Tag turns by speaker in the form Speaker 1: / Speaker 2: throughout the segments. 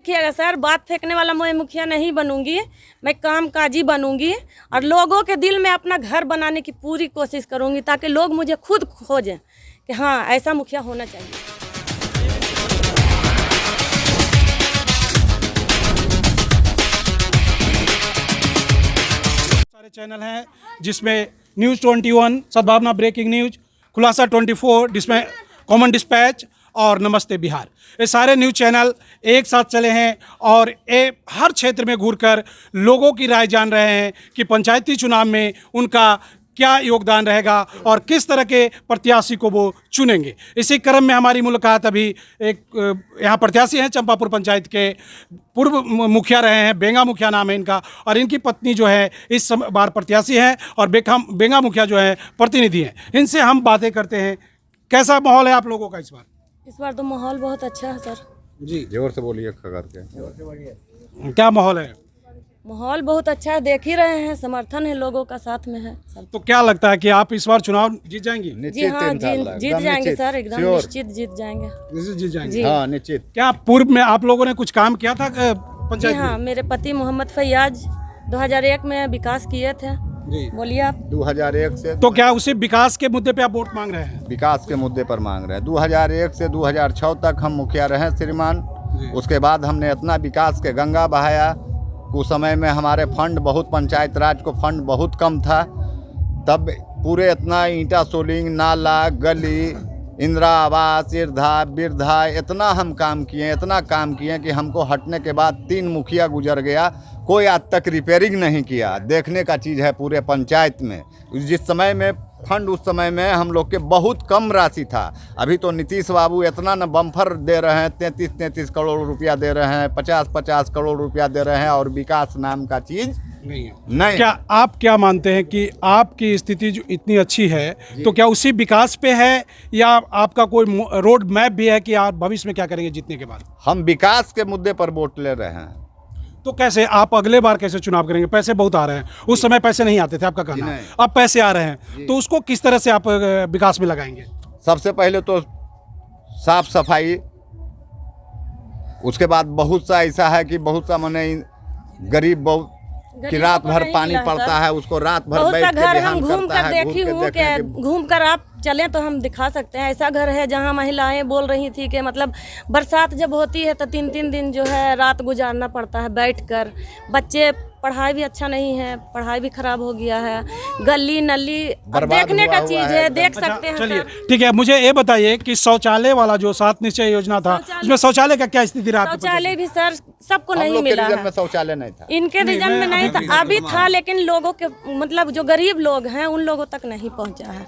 Speaker 1: देखिएगा सर, बात फेंकने वाला मैं मुखिया नहीं बनूंगी, मैं कामकाजी बनूंगी और लोगों के दिल में अपना घर बनाने की पूरी कोशिश करूंगी ताकि लोग मुझे खुद खोजें कि हाँ ऐसा मुखिया होना चाहिए।
Speaker 2: सारे चैनल हैं जिसमें न्यूज़ 21, सद्भावना ब्रेकिंग न्यूज़, खुलासा 24, जिसमें कॉमन डिस्पैच और नमस्ते बिहार, ये सारे न्यूज़ चैनल एक साथ चले हैं और ये हर क्षेत्र में घूरकर लोगों की राय जान रहे हैं कि पंचायती चुनाव में उनका क्या योगदान रहेगा और किस तरह के प्रत्याशी को वो चुनेंगे। इसी क्रम में हमारी मुलाकात अभी एक यहाँ प्रत्याशी हैं, चंपापुर पंचायत के पूर्व मुखिया रहे हैं, बेंगा मुखिया नाम है इनका, और इनकी पत्नी जो है इस बार प्रत्याशी हैं और बेंगा मुखिया जो है प्रतिनिधि हैं। इनसे हम बातें करते हैं। कैसा माहौल है आप लोगों का इस बार?
Speaker 1: इस बार तो माहौल बहुत अच्छा है सर
Speaker 2: जी,
Speaker 3: जोर से बोलिए करके।
Speaker 2: क्या माहौल है?
Speaker 1: माहौल बहुत अच्छा है, देख ही रहे हैं, समर्थन है लोगों का, साथ में है सब।
Speaker 2: तो क्या लगता है कि आप इस बार चुनाव जीत जाएंगी?
Speaker 1: जी हाँ, जीत जाएंगे सर, एकदम निश्चित जीत जाएंगे।
Speaker 2: जीत जाएंगे?
Speaker 1: जी
Speaker 3: हाँ, निश्चित।
Speaker 2: क्या पूर्व में आप लोगों ने कुछ काम किया था
Speaker 1: जी
Speaker 2: पंचायत
Speaker 1: हाँ,
Speaker 2: में?
Speaker 1: मेरे पति मोहम्मद फैयाज 2001 में विकास किए थे।
Speaker 2: जी,
Speaker 1: बोलिए आप।
Speaker 3: 2001 से
Speaker 2: तो क्या उसी विकास के मुद्दे पे आप वोट मांग रहे हैं?
Speaker 3: विकास के मुद्दे पर मांग रहे हैं। 2001 से 2006 तक हम मुखिया रहे श्रीमान। उसके बाद हमने इतना विकास के गंगा बहाया। उस समय में हमारे फंड बहुत, पंचायत राज को फंड बहुत कम था, तब पूरे इतना ईंटा सोलिंग, नाला, गली, इंदिरा आवास, वृद्धा इतना हम काम किए, इतना काम किए कि हमको हटने के बाद 3 मुखिया गुजर गया, कोई आज तक रिपेयरिंग नहीं किया। देखने का चीज़ है पूरे पंचायत में। जिस समय में फंड, उस समय में हम लोग के बहुत कम राशि था। अभी तो नीतीश बाबू इतना न बम्फर दे रहे हैं, 33 करोड़ रुपया दे रहे हैं, 50 करोड़ रुपया दे रहे हैं, और विकास नाम का चीज़
Speaker 2: नहीं है।
Speaker 3: नहीं।
Speaker 2: क्या आप क्या मानते हैं कि आपकी स्थिति जो इतनी अच्छी है तो क्या उसी विकास पे है या आपका कोई रोड मैप भी है कि आप भविष्य में क्या करेंगे जीतने के बाद?
Speaker 3: हम विकास के मुद्दे पर वोट ले रहे हैं।
Speaker 2: तो कैसे आप अगले बार कैसे चुनाव करेंगे? पैसे बहुत आ रहे हैं, उस समय पैसे नहीं आते थे आपका कहना,
Speaker 3: नहीं।
Speaker 2: अब पैसे आ रहे हैं, तो उसको किस तरह से आप विकास में लगाएंगे?
Speaker 3: सबसे पहले तो साफ सफाई, उसके बाद बहुत सा ऐसा है कि बहुत सा मने गरीब बहुत कि रात भर पानी पड़ता है, उसको रात भर
Speaker 1: बहुत
Speaker 3: बैठ
Speaker 1: सा
Speaker 3: के
Speaker 1: घर
Speaker 3: ध्यान
Speaker 1: हम घूम
Speaker 3: करता
Speaker 1: कर
Speaker 3: है,
Speaker 1: देखी हूँ कि घूम कर आप चलें तो हम दिखा सकते हैं। ऐसा घर है जहाँ महिलाएं बोल रही थी कि मतलब बरसात जब होती है तो 3-3 दिन जो है रात गुजारना पड़ता है बैठकर। बच्चे, पढ़ाई भी अच्छा नहीं है, पढ़ाई भी खराब हो गया है, गली नली देखने का चीज़ है, देख सकते हैं।
Speaker 2: चलिए ठीक है, मुझे ये बताइए कि शौचालय वाला जो 7 निश्चय योजना था, उसमें शौचालय का क्या स्थिति रहा?
Speaker 1: शौचालय भी सर सबको नहीं मिला है।
Speaker 3: में शौचालय नहीं था,
Speaker 1: इनके रीजन में नहीं था, अभी था, लेकिन लोगों के मतलब जो गरीब लोग हैं उन लोगों तक नहीं पहुंचा है।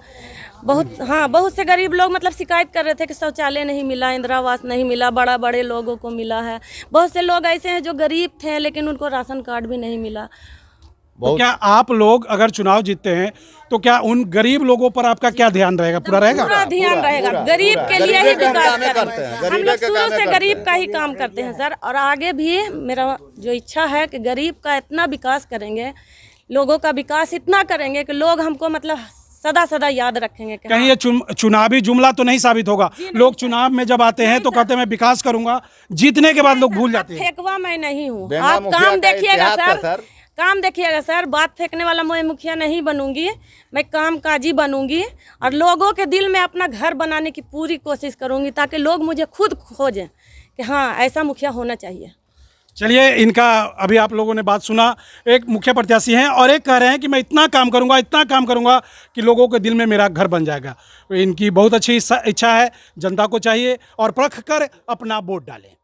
Speaker 1: बहुत से गरीब लोग मतलब शिकायत कर रहे थे कि शौचालय नहीं मिला, इंदिरा आवास नहीं मिला, बड़े लोगों को मिला है। बहुत से लोग ऐसे हैं जो गरीब थे लेकिन उनको राशन कार्ड भी नहीं मिला।
Speaker 2: तो क्या आप लोग अगर चुनाव जीतते हैं तो क्या उन गरीब लोगों पर आपका क्या ध्यान रहेगा? पूरा रहेगा?
Speaker 1: पूरा ध्यान रहेगा, गरीब के लिए ही विकास करेंगे। हम लोग शुरू से गरीब का ही काम करते हैं सर, और आगे भी मेरा जो इच्छा है कि गरीब का इतना विकास करेंगे, लोगों का विकास इतना करेंगे कि लोग हमको मतलब सदा याद रखेंगे।
Speaker 2: कहीं ये चुनावी जुमला तो नहीं साबित होगा? लोग चुनाव में जब आते हैं तो कहते हैं मैं विकास करूंगा, जीतने के बाद लोग भूल जाते हैं।
Speaker 1: फेंकवा मैं नहीं हूँ, आप काम देखिएगा सर, काम देखिएगा सर। बात फेंकने वाला मैं मुखिया नहीं बनूंगी, मैं कामकाजी बनूंगी और लोगों के दिल में अपना घर बनाने की पूरी कोशिश करूंगी ताकि लोग मुझे खुद खोजें कि हाँ ऐसा मुखिया होना चाहिए।
Speaker 2: चलिए, इनका अभी आप लोगों ने बात सुना। एक मुख्य प्रत्याशी हैं और एक कह रहे हैं कि मैं इतना काम करूंगा कि लोगों के दिल में मेरा घर बन जाएगा। इनकी बहुत अच्छी इच्छा है, जनता को चाहिए और परख कर अपना वोट डालें।